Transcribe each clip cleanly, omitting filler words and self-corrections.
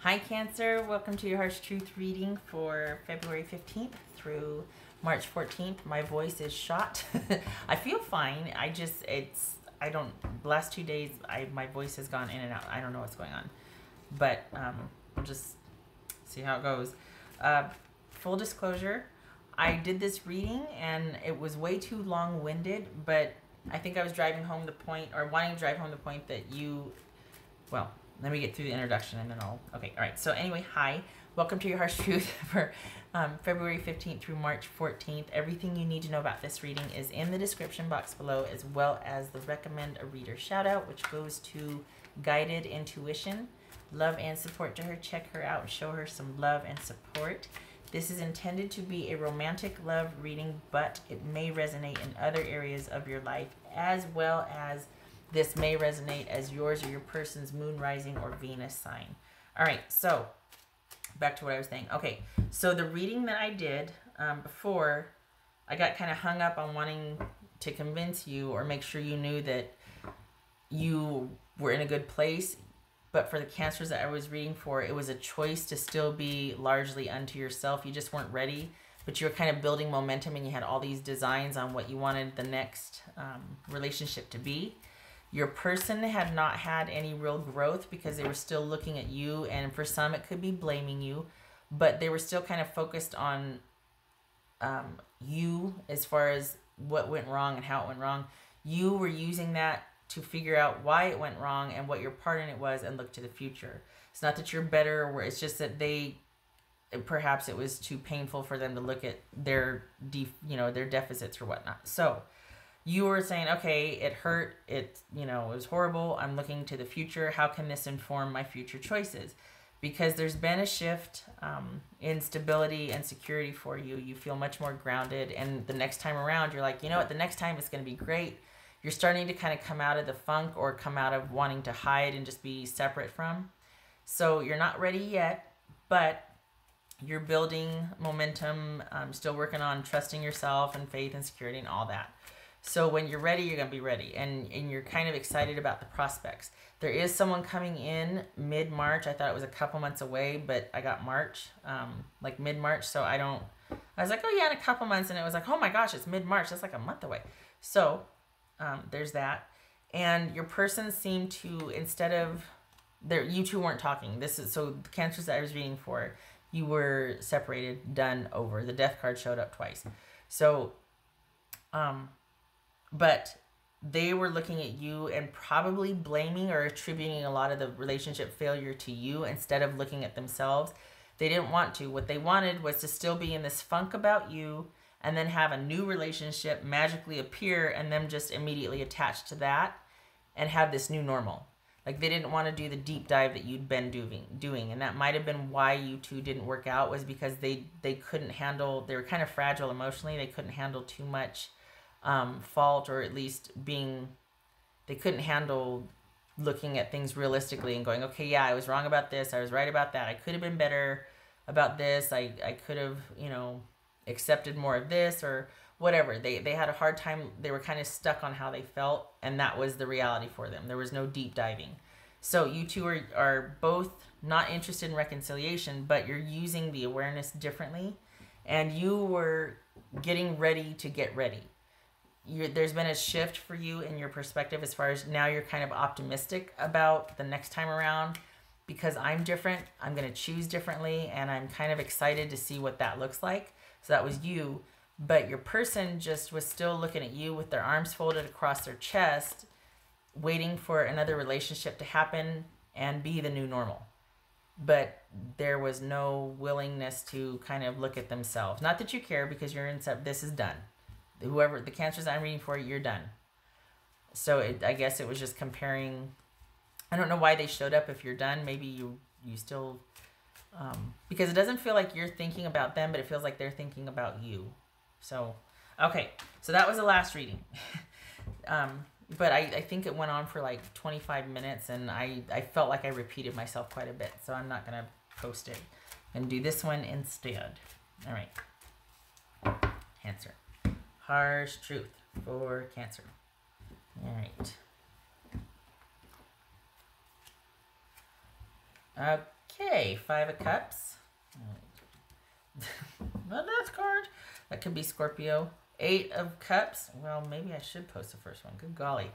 Hi Cancer, welcome to your Harsh Truth reading for February 15th through March 14th. My voice is shot. I feel fine. The last 2 days, my voice has gone in and out. I don't know what's going on. But we'll just see how it goes. Full disclosure, I did this reading and it was way too long-winded, but I think I was driving home the point, or wanting to drive home the point that well, let me get through the introduction and then okay, all right. So anyway, hi. Welcome to your Harsh Truth for February 15th through March 14th. Everything you need to know about this reading is in the description box below, as well as the recommend a reader shout out, which goes to Guided Intuition. Love and support to her. Check her out and show her some love and support. This is intended to be a romantic love reading, but it may resonate in other areas of your life, as well as this may resonate as yours or your person's moon, rising, or Venus sign. All right, so back to what I was saying. Okay, so the reading that I did before, I got kind of hung up on wanting to convince you or make sure you knew that you were in a good place. But for the Cancers that I was reading for, it was a choice to still be largely unto yourself. You just weren't ready, but you were kind of building momentum and you had all these designs on what you wanted the next relationship to be. Your person had not had any real growth because they were still looking at you, and for some it could be blaming you, but they were still kind of focused on you as far as what went wrong and how it went wrong. You were using that to figure out why it went wrong and what your part in it was and look to the future. It's not that you're better, or it's just that perhaps it was too painful for them to look at their deficits or whatnot. So you were saying, okay, it hurt, it was horrible, I'm looking to the future, how can this inform my future choices? Because there's been a shift in stability and security for you. You feel much more grounded, and the next time around, you're like, you know what, the next time it's going to be great. You're starting to kind of come out of the funk or come out of wanting to hide and just be separate from. So you're not ready yet, but you're building momentum, still working on trusting yourself and faith and security and all that. So when you're ready, you're going to be ready. And you're kind of excited about the prospects. There is someone coming in mid-March. I thought it was a couple months away, but I got March, like mid-March. So I was like, oh yeah, in a couple months. And it was like, oh my gosh, it's mid-March. That's like a month away. So there's that. And your person seemed to, you two weren't talking. So the Cancers that I was reading for, you were separated, done, over. The Death card showed up twice. So, but they were looking at you and probably blaming or attributing a lot of the relationship failure to you instead of looking at themselves. They didn't want to. What they wanted was to still be in this funk about you and then have a new relationship magically appear and them just immediately attach to that and have this new normal. Like, they didn't want to do the deep dive that you'd been doing. And that might have been why you two didn't work out, was because they couldn't handle, they were kind of fragile emotionally. They couldn't handle too much fault, or at least they couldn't handle looking at things realistically and going, okay, yeah, I was wrong about this, I was right about that, I could have been better about this, I could have, accepted more of this, or whatever. They had a hard time. They were kind of stuck on how they felt, and that was the reality for them. There was no deep diving. So you two are both not interested in reconciliation, but you're using the awareness differently, and you were getting ready to get ready. There's been a shift for you in your perspective, as far as now you're kind of optimistic about the next time around, because I'm different, I'm going to choose differently, and I'm kind of excited to see what that looks like. So that was you, but your person just was still looking at you with their arms folded across their chest, waiting for another relationship to happen and be the new normal. But there was no willingness to kind of look at themselves. Not that you care, because you're this is done. Whoever the Cancers I'm reading for, you're done. So I guess it was just comparing. I don't know why they showed up if you're done. Maybe you still, because it doesn't feel like you're thinking about them, but it feels like they're thinking about you. So, okay. So that was the last reading. But I think it went on for like 25 minutes, and I felt like I repeated myself quite a bit. So I'm not going to post it. I'm going to do this one instead. All right. Cancer. Harsh Truth for Cancer. All right. Okay, 5 of Cups. The Death card. That could be Scorpio. 8 of Cups. Well, maybe I should post the first one. Good golly.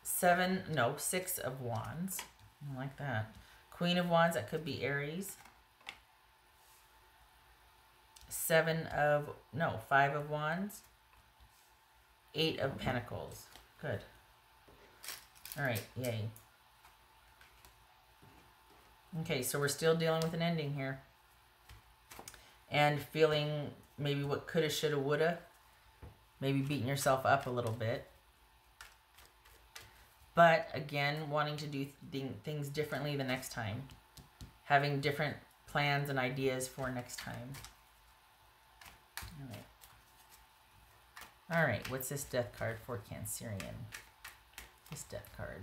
6 of Wands. I like that. Queen of Wands. That could be Aries. 5 of Wands. 8 of Pentacles. Good. All right, yay. Okay, so we're still dealing with an ending here. And feeling maybe what coulda, shoulda, woulda. Maybe beating yourself up a little bit. But again, wanting to do things differently the next time. Having different plans and ideas for next time. All right. All right, what's this Death card for Cancerian? This Death card.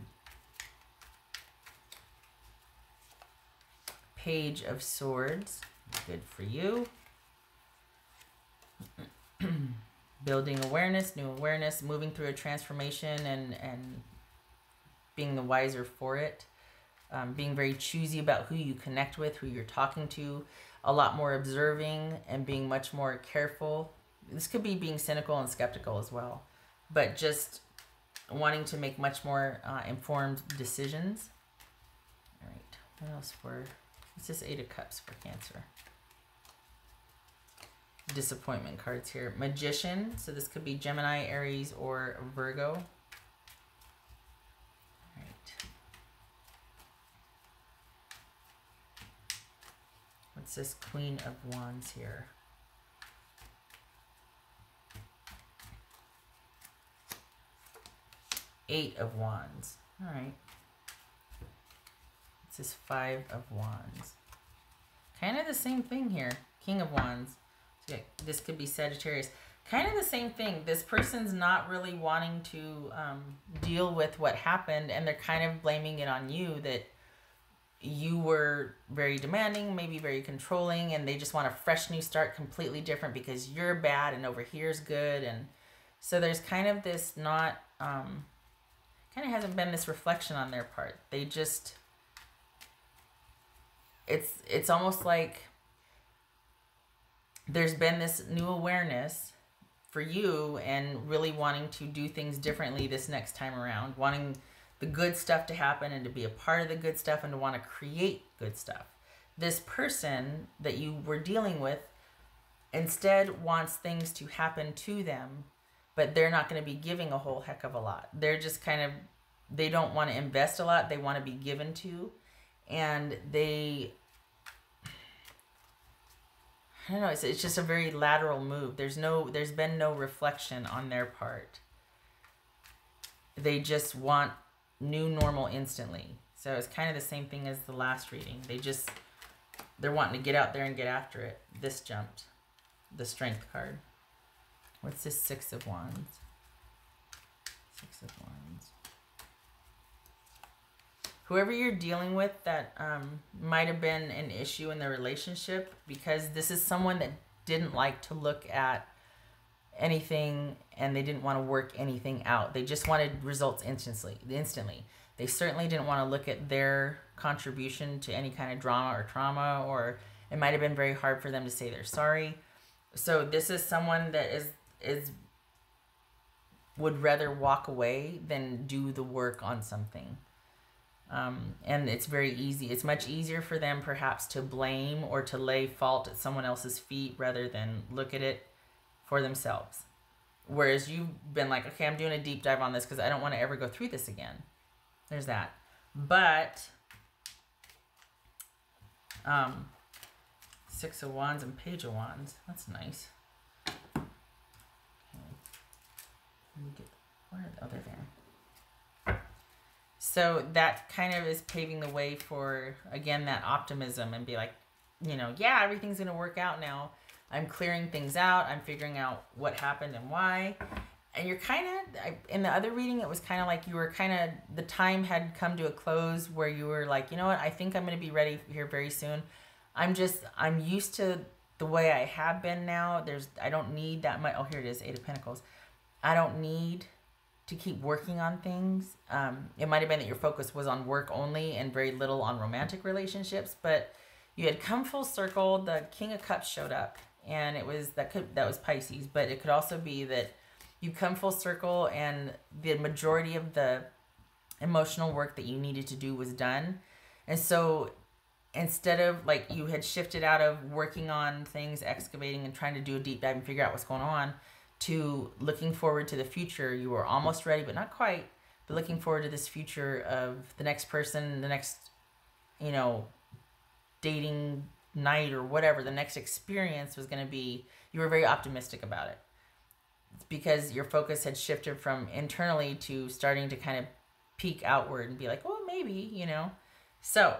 Page of Swords. Good for you. Building awareness, new awareness, moving through a transformation and being the wiser for it. Being very choosy about who you connect with, who you're talking to. A lot more observing and being much more careful. This could be being cynical and skeptical as well. But just wanting to make much more informed decisions. All right, what else for... What's this 8 of Cups for Cancer? Disappointment cards here. Magician. So this could be Gemini, Aries, or Virgo. All right. What's this Queen of Wands here? Eight of Wands. All right. This is 5 of Wands. Kind of the same thing here. King of Wands. So this could be Sagittarius. Kind of the same thing. This person's not really wanting to deal with what happened, and they're kind of blaming it on you, that you were very demanding, maybe very controlling, and they just want a fresh new start, completely different because you're bad and over here's good. And so there's kind of this kind of hasn't been this reflection on their part. They just... It's almost like there's been this new awareness for you and really wanting to do things differently this next time around. Wanting the good stuff to happen and to be a part of the good stuff and to want to create good stuff. This person that you were dealing with instead wants things to happen to them, but they're not going to be giving a whole heck of a lot. They're just kind of, they don't want to invest a lot. They want to be given to. And I don't know, it's just a very lateral move. There's been no reflection on their part. They just want new normal instantly. So it's kind of the same thing as the last reading. They're wanting to get out there and get after it. This jumped. The Strength card. What's this 6 of Wands? 6 of Wands. Whoever you're dealing with that might have been an issue in the relationship, because this is someone that didn't like to look at anything and they didn't want to work anything out. They just wanted results instantly. They certainly didn't want to look at their contribution to any kind of drama or trauma, or it might have been very hard for them to say they're sorry. So this is someone that would rather walk away than do the work on something. And it's very easy. It's much easier for them perhaps to blame or to lay fault at someone else's feet rather than look at it for themselves. Whereas you've been like, okay, I'm doing a deep dive on this because I don't want to ever go through this again. There's that. But 6 of Wands and Page of Wands. That's nice. Okay. Let me get, where are the other there? So that kind of is paving the way for, again, that optimism and be like, you know, yeah, everything's going to work out now. I'm clearing things out. I'm figuring out what happened and why. And you're kind of, in the other reading, it was kind of like you were kind of, the time had come to a close where you were like, you know what, I think I'm going to be ready here very soon. I'm used to the way I have been now. I don't need that much. Oh, here it is, 8 of Pentacles. I don't need to keep working on things. It might have been that your focus was on work only and very little on romantic relationships, but you had come full circle. The King of Cups showed up, and it was that was Pisces, but it could also be that you come full circle and the majority of the emotional work that you needed to do was done. And so instead of, like, you had shifted out of working on things, excavating and trying to do a deep dive and figure out what's going on, to looking forward to the future. You were almost ready, but not quite, but looking forward to this future of the next person, the next, you know, dating night or whatever the next experience was going to be. You were very optimistic about it. It's because your focus had shifted from internally to starting to kind of peek outward and be like, well, maybe, you know. So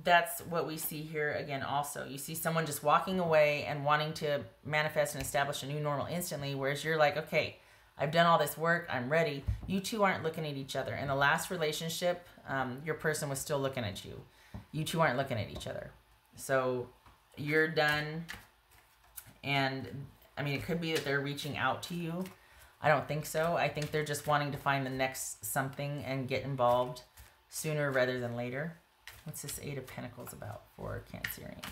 that's what we see here again. Also, you see someone just walking away and wanting to manifest and establish a new normal instantly, whereas you're like, okay, I've done all this work, I'm ready. You two aren't looking at each other. In the last relationship, your person was still looking at you. You two aren't looking at each other. So you're done. And I mean, it could be that they're reaching out to you. I don't think so. I think they're just wanting to find the next something and get involved sooner rather than later. What's this Eight of Pentacles about for Cancerian?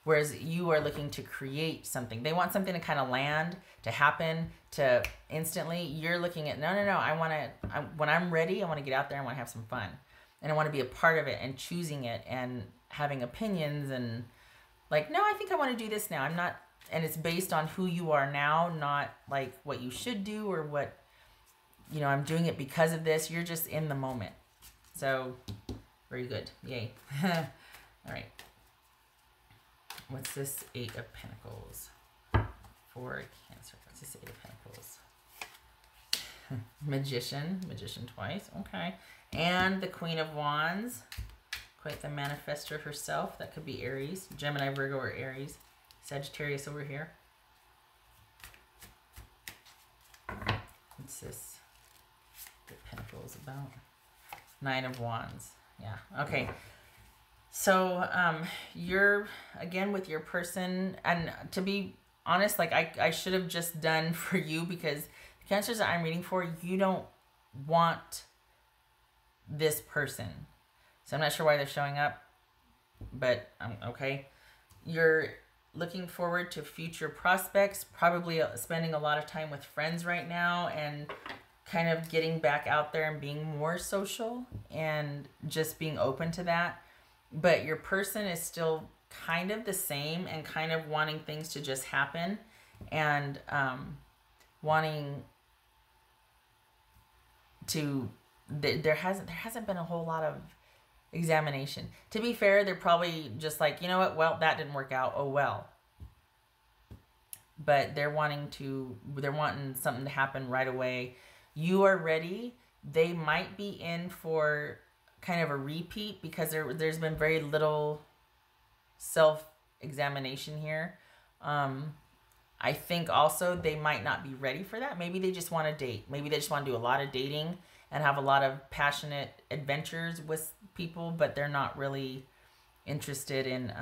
Whereas you are looking to create something. They want something to kind of land, to happen, to instantly. You're looking at, no. When I'm ready, I want to get out there. I want to have some fun. And I want to be a part of it and choosing it and having opinions and like, no, I think I want to do this now. I'm not, and it's based on who you are now, not like what you should do or what, you know, I'm doing it because of this. You're just in the moment. So very good. Yay. All right. What's this Eight of Pentacles for Cancer? What's this Eight of Pentacles? Magician. Magician twice. Okay. And the Queen of Wands. Quite the manifestor herself. That could be Aries. Gemini, Virgo, or Aries. Sagittarius over here. What's this? The Pentacles about? Nine of Wands. Yeah. Okay. So you're again with your person, and to be honest, like I should have just done for you, because the Cancers that I'm reading for, you don't want this person. So I'm not sure why they're showing up, but okay. You're looking forward to future prospects, probably spending a lot of time with friends right now and kind of getting back out there and being more social and just being open to that. But your person is still kind of the same and kind of wanting things to just happen and wanting to, there hasn't been a whole lot of examination. To be fair, they're probably just like, you know what, well, that didn't work out, oh well. But they're wanting something to happen right away. You are ready. They might be in for kind of a repeat because there's been very little self-examination here. I think also they might not be ready for that. Maybe they just want to date. Maybe they just want to do a lot of dating and have a lot of passionate adventures with people, but they're not really interested in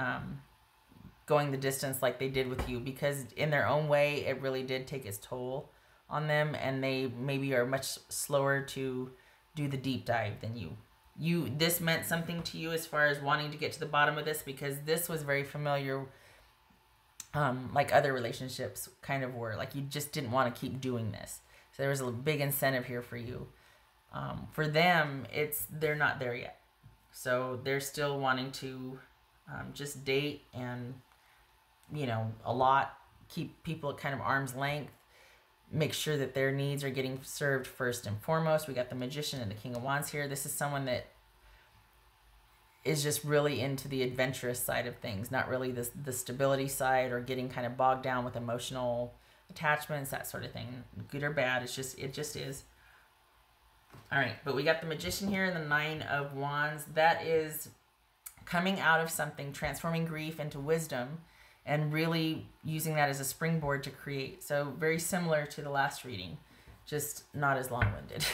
going the distance like they did with you, because in their own way, it really did take its toll on them, and they maybe are much slower to do the deep dive than you. This meant something to you as far as wanting to get to the bottom of this, because this was very familiar, like other relationships kind of were. Like you just didn't want to keep doing this. So there was a big incentive here for you. For them, they're not there yet. So they're still wanting to just date and, you know, a lot, keep people at kind of arm's length, make sure that their needs are getting served first and foremost. We got the Magician and the King of Wands here. This is someone that is just really into the adventurous side of things, not really the stability side or getting kind of bogged down with emotional attachments, that sort of thing. Good or bad, it just is. All right, but we got the Magician here and the Nine of Wands. That is coming out of something, transforming grief into wisdom, and really using that as a springboard to create. So very similar to the last reading, just not as long-winded.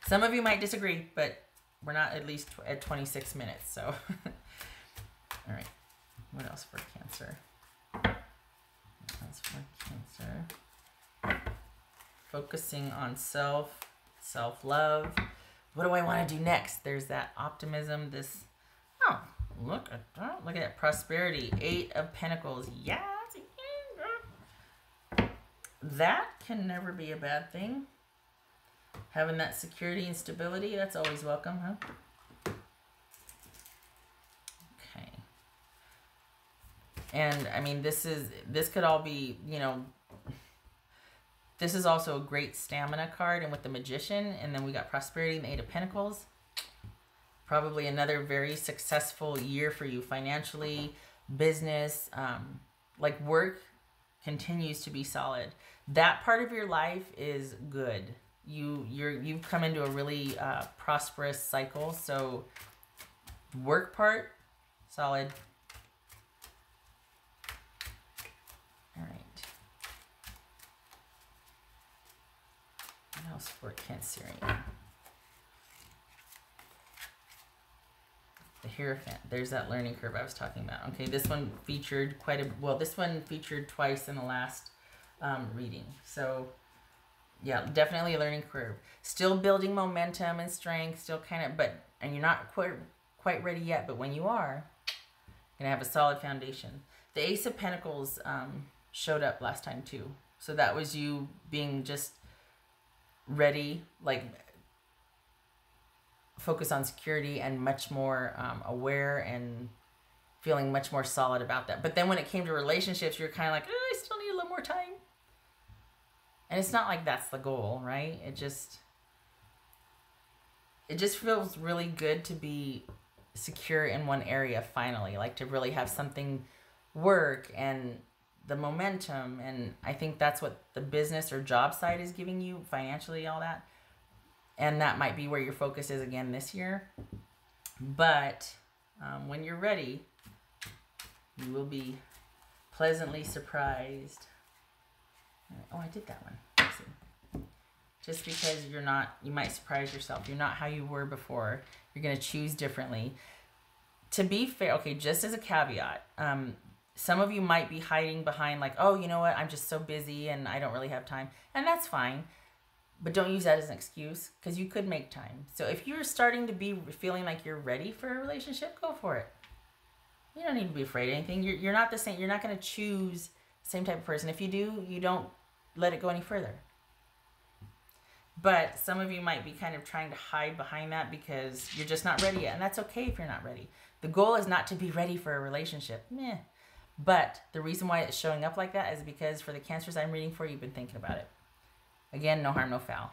Some of you might disagree, but we're not at least at 26 minutes, so. All right, what else for Cancer? What else for Cancer? Focusing on self-love. What do I want to do next? There's that optimism, this, oh, look at that, prosperity, 8 of Pentacles. Yeah, that can never be a bad thing. Having that security and stability, that's always welcome, huh? Okay. And I mean, this could all be, you know, this is also a great stamina card, and with the Magician, and then we got prosperity and the 8 of Pentacles. Probably another very successful year for you financially, business, like work continues to be solid. That part of your life is good. You've come into a really prosperous cycle. So work part, solid. All right. What else for Cancerian? The Hierophant. There's that learning curve I was talking about. Okay, this one featured this one featured twice in the last reading. So yeah, definitely a learning curve. Still building momentum and strength, still kind of, and you're not quite ready yet, but when you are, you're gonna have a solid foundation. The Ace of Pentacles showed up last time too. So that was you being just ready, like focus on security and much more aware and feeling much more solid about that. But then when it came to relationships, you're kind of like, oh, I still need a little more time. And it's not like that's the goal, right? It just feels really good to be secure in one area finally, like to really have something work and the momentum. And I think that's what the business or job side is giving you financially, all that. And that might be where your focus is again this year. But when you're ready, you will be pleasantly surprised. Oh, I did that one. Let's see. Just because you might surprise yourself. You're not how you were before. You're going to choose differently. To be fair, okay, just as a caveat, some of you might be hiding behind like, oh, you know what? I'm just so busy and I don't really have time. And that's fine. But don't use that as an excuse, because you could make time. So if you're starting to be feeling like you're ready for a relationship, go for it. You don't need to be afraid of anything. You're not the same. You're not going to choose the same type of person. If you do, you don't let it go any further. But some of you might be kind of trying to hide behind that because you're just not ready yet. And that's okay if you're not ready. The goal is not to be ready for a relationship. Meh. But the reason why it's showing up like that is because for the Cancers I'm reading for, you've been thinking about it. Again, no harm, no foul.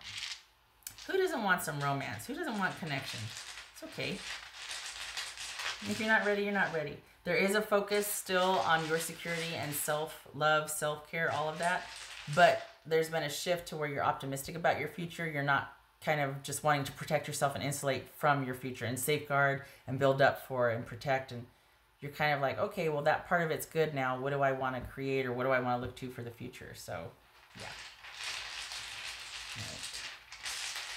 Who doesn't want some romance? Who doesn't want connection? It's okay. If you're not ready, you're not ready. There is a focus still on your security and self-love, self-care, all of that. But there's been a shift to where you're optimistic about your future. You're not kind of just wanting to protect yourself and insulate from your future and safeguard and build up for and protect. And you're kind of like, okay, well, that part of it's good now. What do I want to create or what do I want to look to for the future? So, yeah.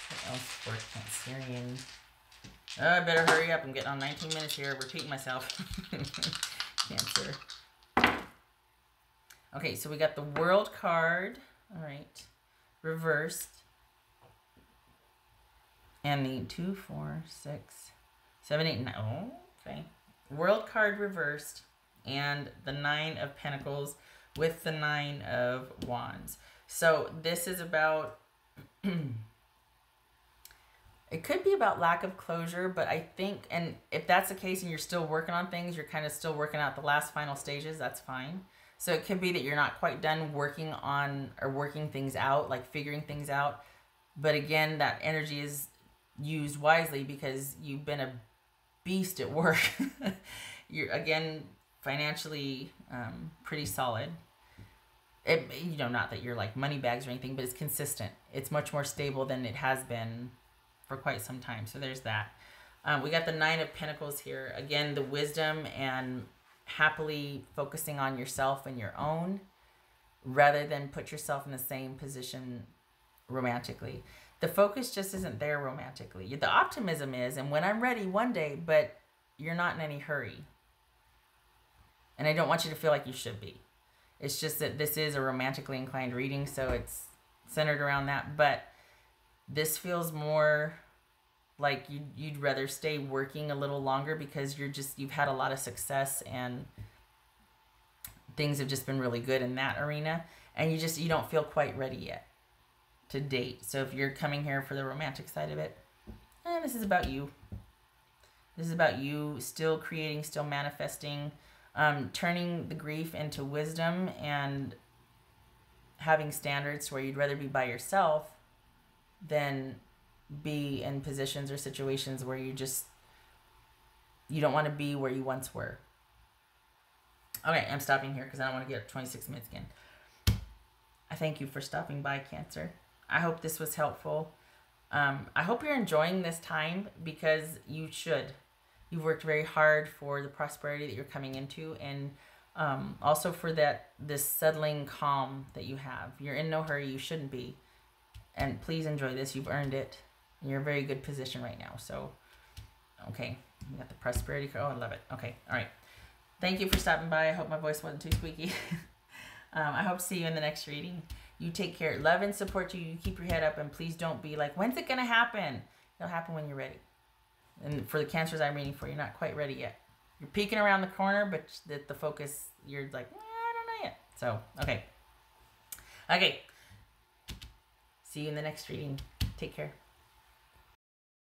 What else for Cancerian? Oh, I better hurry up. I'm getting on 19 minutes here. Repeating myself. Cancer. Okay, so we got the World card. All right. Reversed. And the 2, 4, 6, 7, 8, 9. Oh, okay. World card reversed. And the 9 of Pentacles with the 9 of Wands. So this is about... It could be about lack of closure, but I think, and if that's the case and you're still working on things, you're kind of still working out the last final stages, that's fine. So it could be that you're not quite done working on or working things out, like figuring things out. But again, that energy is used wisely because you've been a beast at work. You're, again, financially pretty solid. You know, not that you're like money bags or anything, but it's consistent. It's much more stable than it has been for quite some time. So there's that. We got the 9 of Pentacles here. Again, the wisdom and happily focusing on yourself and your own rather than put yourself in the same position romantically. The focus just isn't there romantically. The optimism is, and when I'm ready one day, but you're not in any hurry. And I don't want you to feel like you should be. It's just that this is a romantically inclined reading, so it's centered around that. But this feels more like you'd rather stay working a little longer because you've had a lot of success and things have just been really good in that arena, and you don't feel quite ready yet to date. So if you're coming here for the romantic side of it, this is about you. This is about you still creating, still manifesting, turning the grief into wisdom and having standards where you'd rather be by yourself than be in positions or situations where you don't want to be where you once were. Okay, I'm stopping here because I don't want to get up 26 minutes again. I thank you for stopping by, Cancer. I hope this was helpful. I hope you're enjoying this time because you should. You've worked very hard for the prosperity that you're coming into, and also for this settling calm that you have. You're in no hurry. You shouldn't be. And please enjoy this. You've earned it. You're in a very good position right now. So, okay. You got the prosperity card. Oh, I love it. Okay. All right. Thank you for stopping by. I hope my voice wasn't too squeaky. I hope to see you in the next reading. You take care. Love and support you. You keep your head up, and please don't be like, when's it going to happen? It'll happen when you're ready. And for the Cancers I'm reading for, you're not quite ready yet. You're peeking around the corner, but the focus, you're like, I don't know yet. So, okay. Okay. See you in the next reading. Take care.